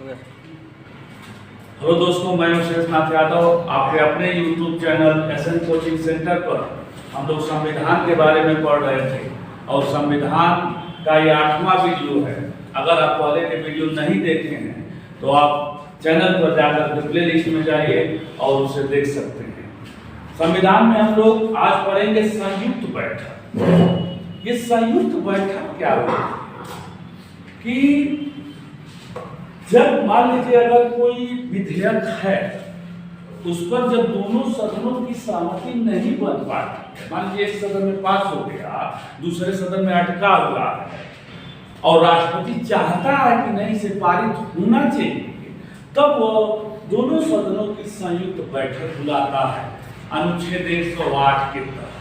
Hello दोस्तों, मैं हूं शेषनाथ यादव। आपके अपने YouTube channel SN coaching centre पर हम लोग संविधान के बारे में पढ़ रहे थे और संविधान का ये 8वां वीडियो है। अगर आप पहले के वीडियो नहीं देखे हैं तो आप चैनल पर जाकर प्ले लिस्ट में जाइए और उसे देख सकते हैं। संविधान में हम लोग आज पढ़ेंगे संयुक्त बैठक। ये संयुक्त बैठक क्या होती है कि जब मान लीजिए अगर कोई विधेयक है उस पर जब दोनों सदनों की सहमति नहीं बन पाती, मान लीजिए एक सदन में पास हो गया, दूसरे सदन में अटका हुआ है और राष्ट्रपति चाहता है कि नहीं से पारित होना चाहिए, तब वो दोनों सदनों की संयुक्त बैठक बुलाता है अनुच्छेद 108 के तहत।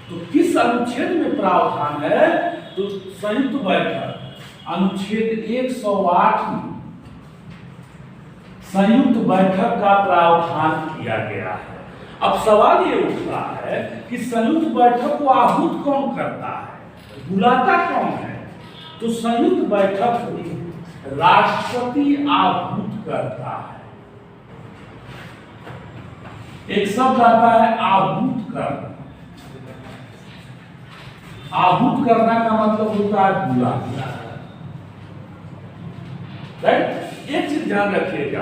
तो किस अनुच्छेद में प्रावधान है? तो संयुक्त बैठक अनुच्छेद 108 में संयुक्त बैठक का प्रावधान किया गया है। अब सवाल ये उठता है कि संयुक्त बैठक को आहूत कौन करता है, बुलाता कौन है? तो संयुक्त बैठक राष्ट्रपति आहूत करता है। एक शब्द आता है आहूत करना। आहूत करना का मतलब होता है बुलाना। राइट? एक चीज ध्यान रखिएगा,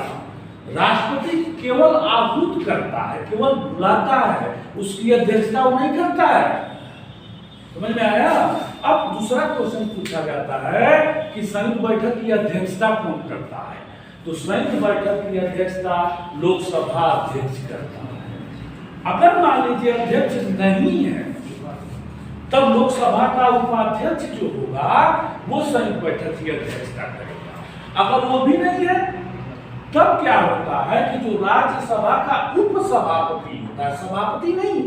राष्ट्रपति केवल आहूत करता है, केवल बुलाता है, उसकी अध्यक्षता वो नहीं करता है। समझ में आया? अब दूसरा क्वेश्चन पूछा जाता है कि संयुक्त बैठक की अध्यक्षता कौन करता है? तो संयुक्त बैठक की अध्यक्षता लोकसभा अध्यक्ष करता है। अगर मान लीजिए अध्यक्ष नहीं है तब लोकसभा का उपाध्यक्ष जो होगा वो संयुक्त बैठक की अध्यक्षता करेगा। अगर वो भी नहीं है तब क्या होता है कि जो राज्यसभा का उपसभापति होता है, सभापति नहीं।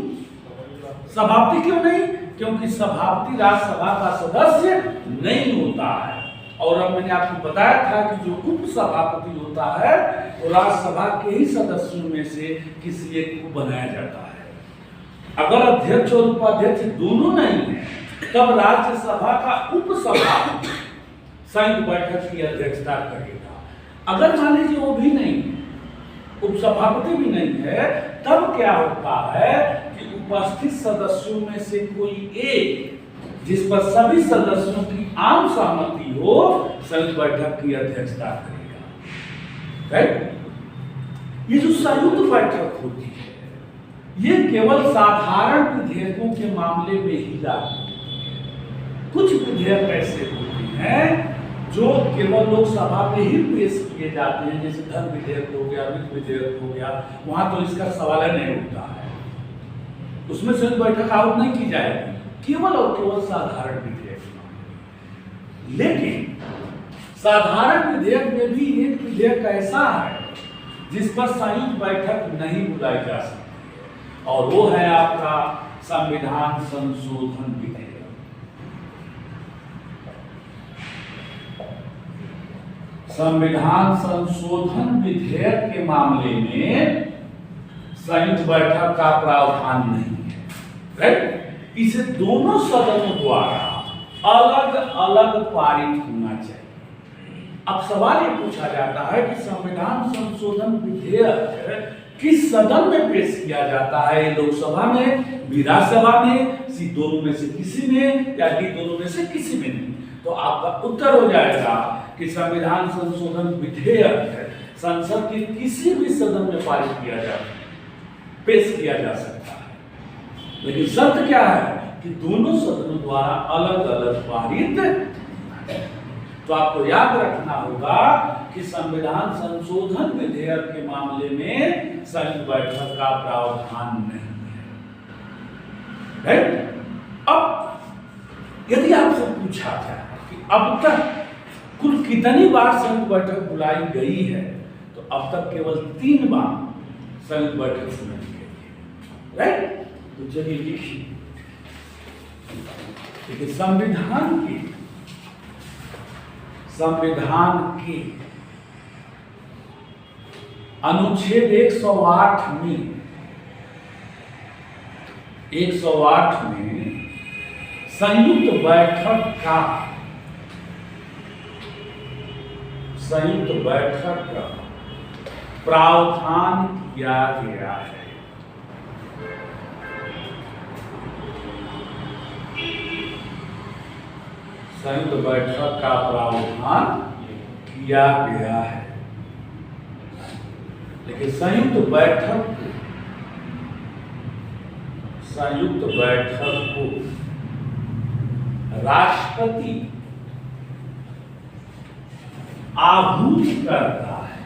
सभापति क्यों नहीं? क्योंकि सभापति राज्यसभा का सदस्य नहीं होता है। और अब मैंने आपको बताया था कि जो उपसभापति होता है वो राज्यसभा के ही सदस्यों में से किसी एक को बनाया जाता है। अगर अध्यक्ष और उपाध्यक्ष दोनों नहीं है तब राज्यसभा का उपसभापति संयुक्त बैठक की अध्यक्षता करेगा। अगर मान लीजिए वो भी नहीं, उपसभापति भी नहीं है, तब क्या होता है कि उपस्थित सदस्यों में से कोई एक जिस पर सभी सदस्यों की आम सहमति हो संयुक्त बैठक की अध्यक्षता करेगा। राइट? ये जो संयुक्त बैठक होती है ये केवल साधारण विधेयकों के मामले में ही लागू होती है। कुछ विधेयक ऐसे होते हैं जो केवल लोकसभा में ही पेश किए जाते हैं, जैसे धन विधेयक हो गया, वित्त विधेयक हो गया, वहां तो इसका सवाल नहीं उठता है, उसमें संयुक्त बैठक आहूत नहीं की जाएगी, केवल और केवल साधारण विधेयक। लेकिन साधारण विधेयक में भी एक विधेयक ऐसा है जिस पर संयुक्त बैठक नहीं बुलाई जा सकती और वो है आपका संविधान संशोधन विधेयक। संविधान संशोधन विधेयक के मामले में संयुक्त बैठक का प्रावधान नहीं है। राइट? इसे दोनों सदनों द्वारा अलग अलग पारित होना चाहिए। अब सवाल ये पूछा जाता है कि संविधान संशोधन विधेयक किस सदन में पेश किया जाता है? लोकसभा में, विधानसभा में, सी दोनों में से किसी में, या डी दोनों में से किसी में नहीं? तो आपका उत्तर हो जाएगा कि संविधान संशोधन विधेयक संसद के किसी भी सदन में पारित किया जा पेश किया जा सकता है। लेकिन शर्त क्या है कि दोनों सदनों द्वारा अलग अलग पारित। तो आपको याद रखना होगा कि संविधान संशोधन विधेयक के मामले में संयुक्त बैठक का प्रावधान नहीं है। राइट? अब यदि आपसे पूछा जाए कि अब तक कुल कितनी बार संयुक्त बैठक बुलाई गई है, तो अब तक केवल 3 बार संयुक्त बैठक सुनाई गई है। राइट? तो चलिए लिखिए, संविधान के अनुच्छेद 108 में संयुक्त बैठक का संयुक्त बैठक का प्रावधान किया गया है। संयुक्त बैठक का प्रावधान किया गया है, लेकिन संयुक्त बैठक को राष्ट्रपति आहूत करता है,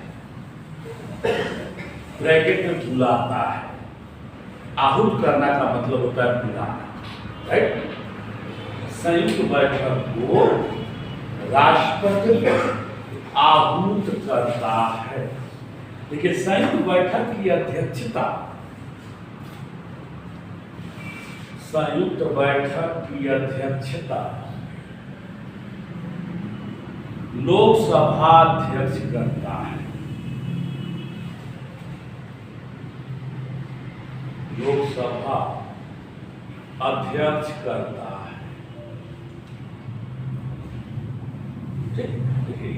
ब्रैकेट में बुलाता है। आहूत करना का मतलब होता है बुलाना, राइट। संयुक्त बैठक को राष्ट्रपति आहूत करता है, लेकिन संयुक्त बैठक की अध्यक्षता लोकसभा अध्यक्ष करता है। लोकसभा अध्यक्ष करता है।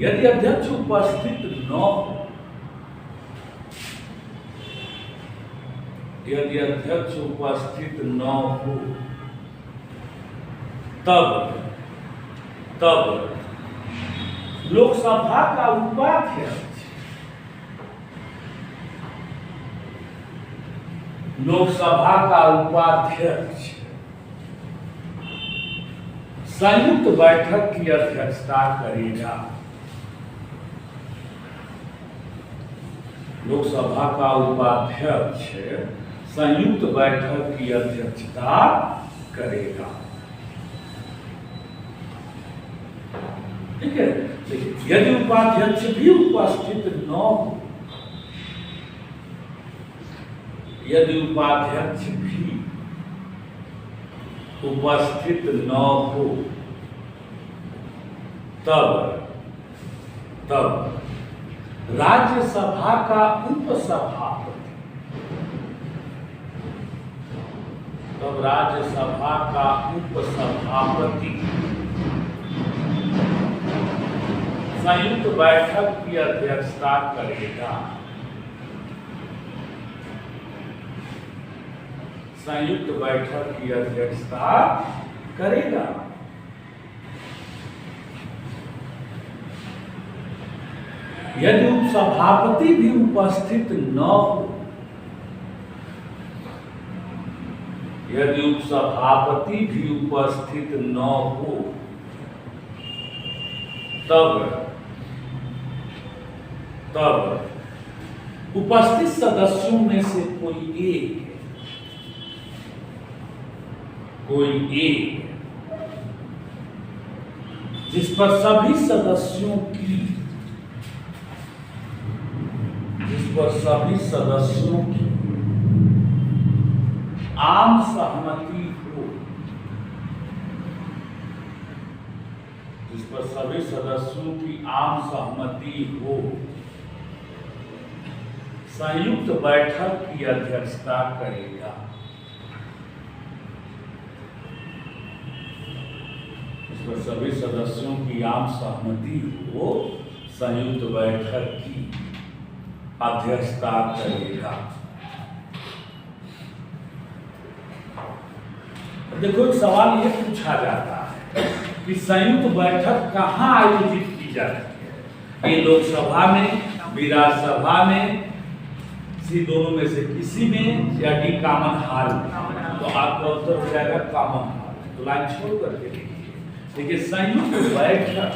यदि अध्यक्ष उपस्थित न हो, यदि अध्यक्ष उपस्थित न हो, तब लोकसभा का उपाध्यक्ष संयुक्त बैठक की अध्यक्षता करेगा। लोकसभा का उपाध्यक्ष संयुक्त बैठक की अध्यक्षता करेगा। ठीक है, यदि उपाध्यक्ष भी उपस्थित न हो, यदि उपाध्यक्ष भी उपस्थित न हो, तब राज्यसभा का उपसभापति, संयुक्त बैठक की अध्यक्षता करेगा। संयुक्त बैठक की अध्यक्षता करेगा। यदि उपसभापति भी उपस्थित न हो, यदि उपसभापति भी उपस्थित न हो, तब उपस्थित सदस्यों में से कोई एक जिस पर सभी सदस्यों की आम सहमति हो, जिस पर सभी सदस्यों की आम सहमति हो, संयुक्त बैठक की अध्यक्षता करेगा। जिस पर सभी सदस्यों की आम सहमति हो, संयुक्त बैठक की अध्यक्षता करेगा। देखो, एक सवाल ये पूछा जाता है कि संयुक्त बैठक कहाँ आयोजित की जाती है? ये लोकसभा में, विधानसभा में, सी दोनों में से किसी में, या डी कॉमन हॉल में? तो आपका उत्तर हो जाएगा कॉमन हॉल। तो लाइन छोड़ करके लिखिए। देखिए, संयुक्त बैठक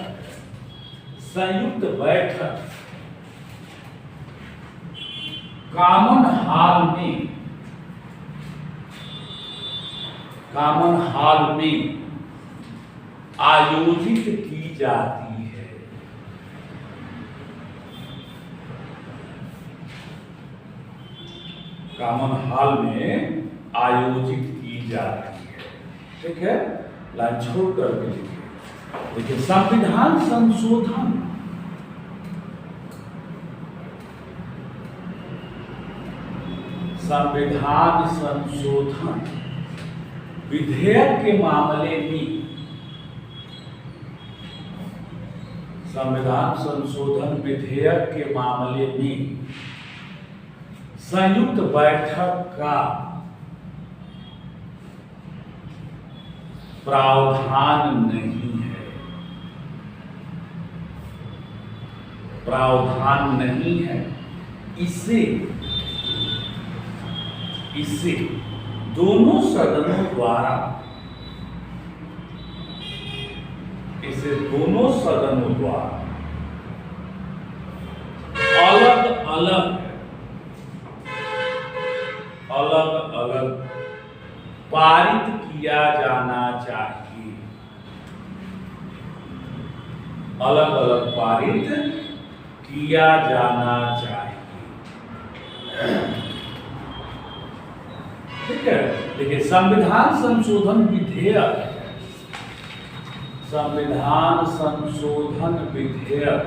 कॉमन हॉल में आयोजित की जाती है। कॉमन हॉल में आयोजित की जाती है। ठीक है, लाइन छोड़ करके लिखिए। देखिए, संविधान संशोधन विधेयक के मामले में संविधान संशोधन विधेयक के मामले में संयुक्त बैठक का प्रावधान नहीं है, प्रावधान नहीं है। इसे दोनों सदनों द्वारा अलग अलग पारित किया जाना चाहिए, अलग अलग पारित किया जाना चाहिए। ठीक है, देखिए संविधान संशोधन विधेयक, संविधान संशोधन विधेयक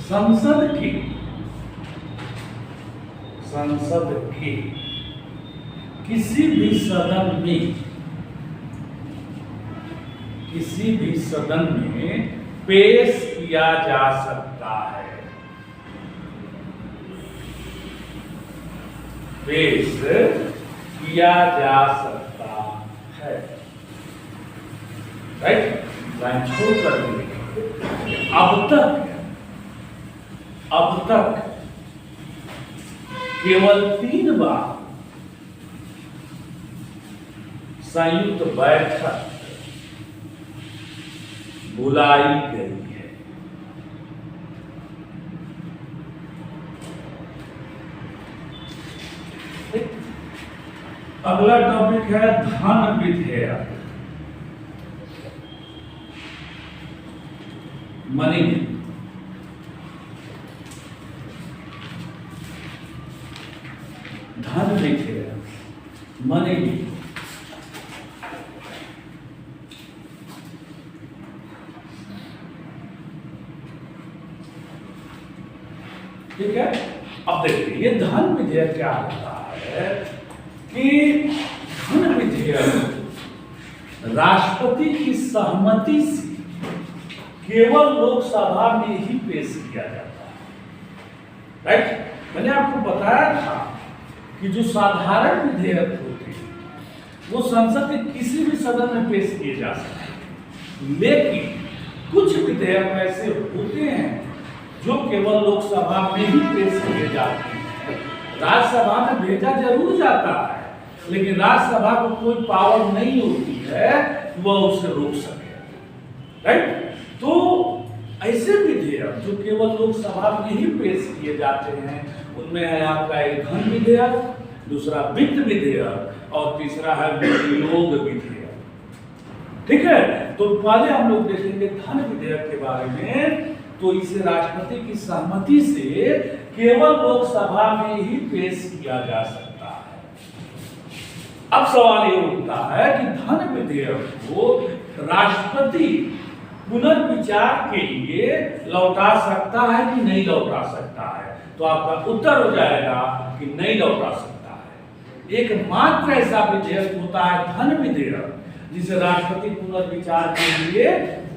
संसद के किसी भी सदन में पेश किया जा सकता है, पेश किया जा सकता है। राइट, लाइन छोड़ कर दिए। अब तक केवल 3 बार संयुक्त बैठक बुलाई गई है। अगला टॉपिक है धन विधेयक, मनी बिल। धन विधेयक, मनी बिल। ठीक है, अब देखिए ये धन विधेयक क्या होता है कि धन विधेयक राष्ट्रपति की सहमति से केवल लोकसभा में ही पेश किया जाता है। राइट, मैंने आपको बताया था कि जो साधारण विधेयक होते हैं वो संसद के किसी भी सदन में पेश किए जा सकते हैं, लेकिन कुछ विधेयक ऐसे होते हैं जो केवल लोकसभा में ही पेश किए जाते हैं। राज्यसभा में भेजा जरूर जाता है, लेकिन राज्यसभा को कोई पावर नहीं होती है वह उसे रोक सके। राइट, तो ऐसे विधेयक जो केवल लोकसभा में ही पेश किए जाते हैं उनमें है आपका एक धन विधेयक, दूसरा वित्त विधेयक और तीसरा है विनियोग विधेयक। ठीक है, तो पहले हम लोग देखेंगे धन विधेयक के बारे में। तो इसे राष्ट्रपति की सहमति से केवल लोकसभा में ही पेश किया जा सकता है। अब सवाल ये उठता है कि धन विधेयक को राष्ट्रपति पुनर्विचार के लिए लौटा सकता है कि नहीं लौटा सकता है? तो आपका उत्तर हो जाएगा कि नहीं लौटा सकता है। एकमात्र ऐसा विधेयक होता है धन विधेयक जिसे राष्ट्रपति पुनर्विचार के लिए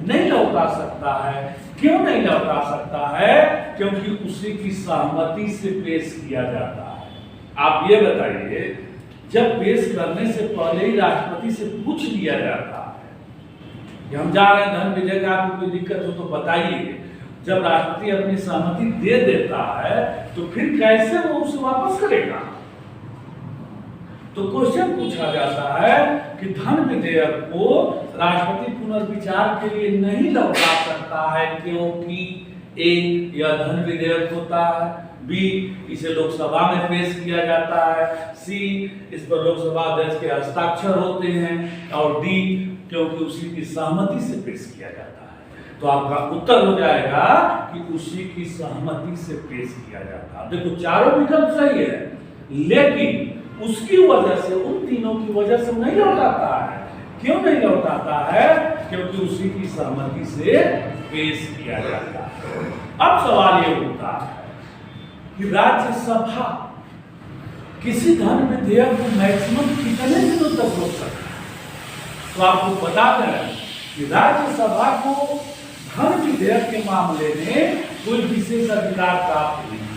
नहीं लौटा सकता है। क्यों नहीं लौटा सकता है? क्योंकि उसी की सहमति से पेश किया जाता है। आप ये बताइए, जब पेश करने से पहले ही राष्ट्रपति से पूछ लिया जाता है कि हम जा रहे हैं धन विधेयक, आपको कोई दिक्कत हो तो बताइए। जब राष्ट्रपति अपनी सहमति दे देता है तो फिर कैसे वो उसे वापस करेगा? तो क्वेश्चन पूछा जाता है कि धन विधेयक को राष्ट्रपति पुनर्विचार के लिए नहीं लौटा सकता है क्योंकि ए, यह धन विधेयक होता है, बी, इसे लोकसभा में पेश किया जाता है, सी, इस पर लोकसभा अध्यक्ष के हस्ताक्षर होते हैं, और डी, क्योंकि उसी की सहमति से पेश किया जाता है। तो आपका उत्तर हो जाएगा कि उसी की सहमति से पेश किया जाता है। देखो चारों विकल्प सही है, लेकिन उसकी वजह से, उन तीनों की वजह से नहीं लौटाता है। क्यों नहीं लौटाता है? क्योंकि उसी की सहमति से पेश किया जाता है। अब सवाल ये उठता है कि राज्यसभा किसी धन विधेयक को मैक्सिमम कितने दिनों तक रोक सकती है? तो आपको बता दें कि राज्यसभा को धन विधेयक के मामले में कोई विशेष अधिकार प्राप्त नहीं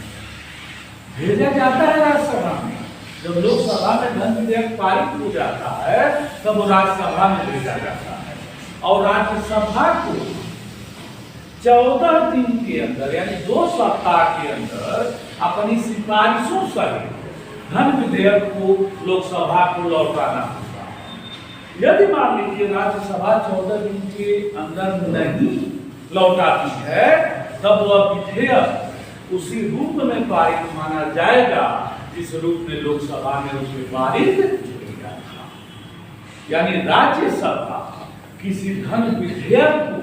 भेजा जाता है राज्यसभा में। जब लोकसभा में धन विधेयक पारित हो जाता है तब वो राज्यसभा में भेजा जाता है और राज्यसभा को 14 दिन के अंदर यानी 2 सप्ताह के अंदर अपनी सिफारिशों सहित धन विधेयक को लोकसभा को लौटाना होगा। यदि मान लीजिए राज्यसभा 14 दिन के अंदर नहीं लौटाती है तब वह विधेयक उसी रूप में पारित माना जाएगा जिस रूप में लोकसभा ने उसे पारित किया था। यानी राज्यसभा किसी धन विधेयक को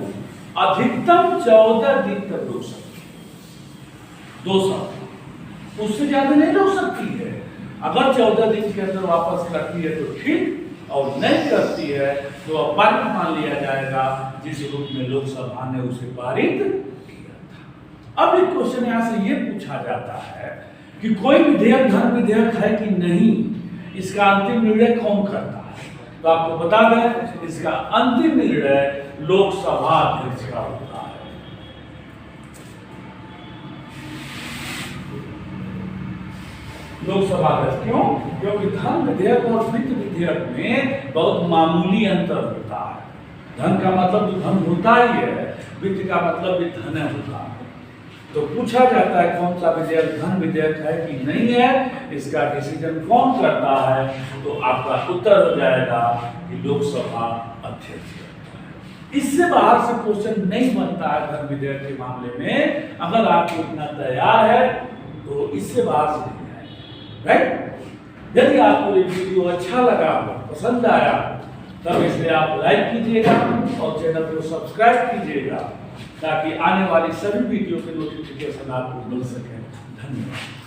अधिकतम 14 दिन तक रोक सकती है, 2 सप्ताह, उससे ज्यादा नहीं रोक सकती है। अगर 14 दिन के अंदर वापस करती है तो ठीक, और नहीं करती है तो अपारित मान लिया जाएगा जिस रूप में लोकसभा ने उसे पारित किया था। अब एक क्वेश्चन यहां से यह पूछा जाता है कि कोई विधेयक धन विधेयक है कि नहीं, इसका अंतिम निर्णय कौन करता है? तो आपको बता दें इसका अंतिम निर्णय लोकसभा अध्यक्ष का होता है। लोकसभा अध्यक्ष क्यों? क्योंकि धन विधेयक और वित्त विधेयक में बहुत मामूली अंतर होता है। धन का मतलब तो धन होता ही है, वित्त का मतलब भी धन होता है। तो पूछा जाता है कौन सा विधेयक धन विधेयक है कि नहीं है, इसका डिसीजन कौन करता है? तो आपका उत्तर हो जाएगा कि लोकसभा अध्यक्ष। इससे बाहर से क्वेश्चन नहीं बनता है धन विधेयक के मामले में। अगर आपको इतना तैयार है तो इससे बाहर से नहीं आएगा, राइट? यदि आपको ये वीडियो अच्छा लगा हो, पसंद आया, तब इसलिए आप लाइक कीजिएगा और चैनल को सब्सक्राइब कीजिएगा ताकि आने वाली सभी वीडियो के नोटिफिकेशन आपको मिल सके। धन्यवाद।